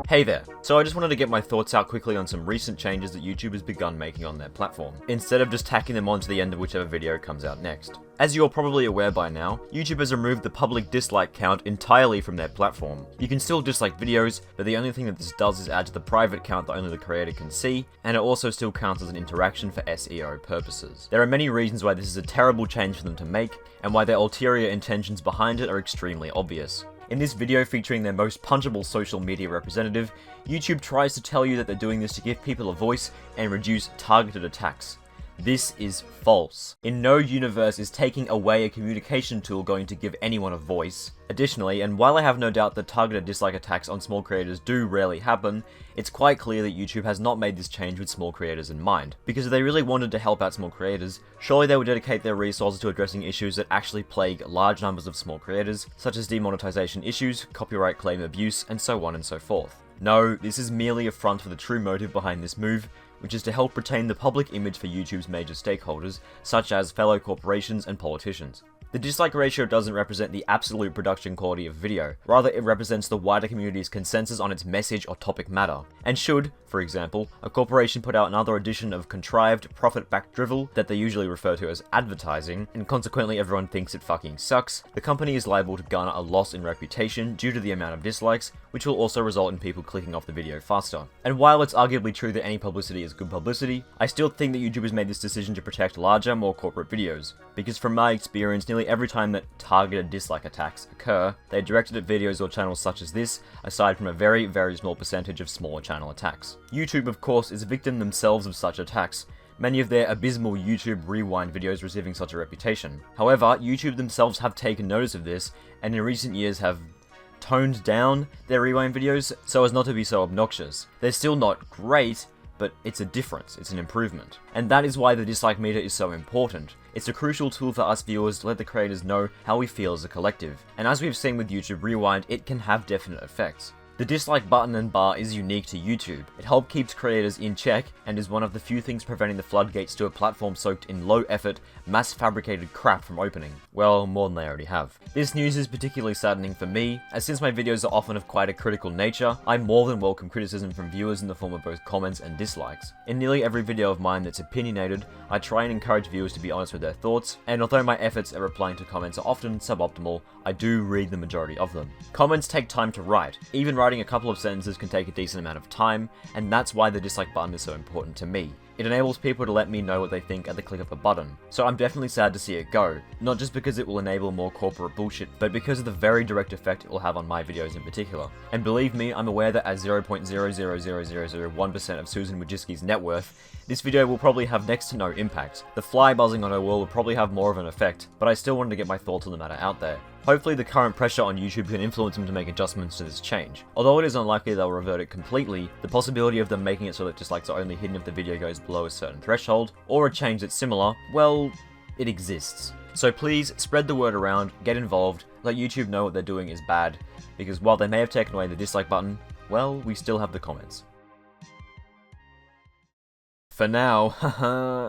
Hey there. So I just wanted to get my thoughts out quickly on some recent changes that YouTube has begun making on their platform, instead of just tacking them onto the end of whichever video comes out next. As you're probably aware by now, YouTube has removed the public dislike count entirely from their platform. You can still dislike videos, but the only thing that this does is add to the private count that only the creator can see, and it also still counts as an interaction for SEO purposes. There are many reasons why this is a terrible change for them to make, and why their ulterior intentions behind it are extremely obvious. In this video featuring their most punchable social media representative, YouTube tries to tell you that they're doing this to give people a voice and reduce targeted attacks. This is false. In no universe is taking away a communication tool going to give anyone a voice. Additionally, and while I have no doubt that targeted dislike attacks on small creators do rarely happen, it's quite clear that YouTube has not made this change with small creators in mind. Because if they really wanted to help out small creators, surely they would dedicate their resources to addressing issues that actually plague large numbers of small creators, such as demonetization issues, copyright claim abuse, and so on and so forth. No, this is merely a front for the true motive behind this move, which is to help retain the public image for YouTube's major stakeholders, such as fellow corporations and politicians. The dislike ratio doesn't represent the absolute production quality of video, rather it represents the wider community's consensus on its message or topic matter. And should, for example, a corporation put out another edition of contrived, profit-backed drivel that they usually refer to as advertising, and consequently everyone thinks it fucking sucks, the company is liable to garner a loss in reputation due to the amount of dislikes, which will also result in people clicking off the video faster. And while it's arguably true that any publicity is good publicity, I still think that YouTube has made this decision to protect larger, more corporate videos. Because from my experience, nearly every time that targeted dislike attacks occur, they're directed at videos or channels such as this, aside from a very, very small percentage of smaller channel attacks. YouTube, of course, is a victim themselves of such attacks, many of their abysmal YouTube Rewind videos receiving such a reputation. However, YouTube themselves have taken notice of this, and in recent years have toned down their Rewind videos so as not to be so obnoxious. They're still not great, but it's a difference, it's an improvement. And that is why the dislike meter is so important. It's a crucial tool for us viewers to let the creators know how we feel as a collective. And as we've seen with YouTube Rewind, it can have definite effects. The dislike button and bar is unique to YouTube. It helps keep creators in check and is one of the few things preventing the floodgates to a platform soaked in low-effort, mass-fabricated crap from opening. Well, more than they already have. This news is particularly saddening for me, as since my videos are often of quite a critical nature, I more than welcome criticism from viewers in the form of both comments and dislikes. In nearly every video of mine that's opinionated, I try and encourage viewers to be honest with their thoughts, and although my efforts at replying to comments are often suboptimal, I do read the majority of them. Comments take time to write. Even writing a couple of sentences can take a decent amount of time, and that's why the dislike button is so important to me. It enables people to let me know what they think at the click of a button. So I'm definitely sad to see it go, not just because it will enable more corporate bullshit, but because of the very direct effect it will have on my videos in particular. And believe me, I'm aware that as 0.000001% of Susan Wojcicki's net worth, this video will probably have next to no impact. The fly buzzing on her wall will probably have more of an effect, but I still wanted to get my thoughts on the matter out there. Hopefully the current pressure on YouTube can influence them to make adjustments to this change. Although it is unlikely they'll revert it completely, the possibility of them making it so that dislikes are only hidden if the video goes below a certain threshold, or a change that's similar, well, it exists. So please, spread the word around, get involved, let YouTube know what they're doing is bad, because while they may have taken away the dislike button, well, we still have the comments. For now, haha.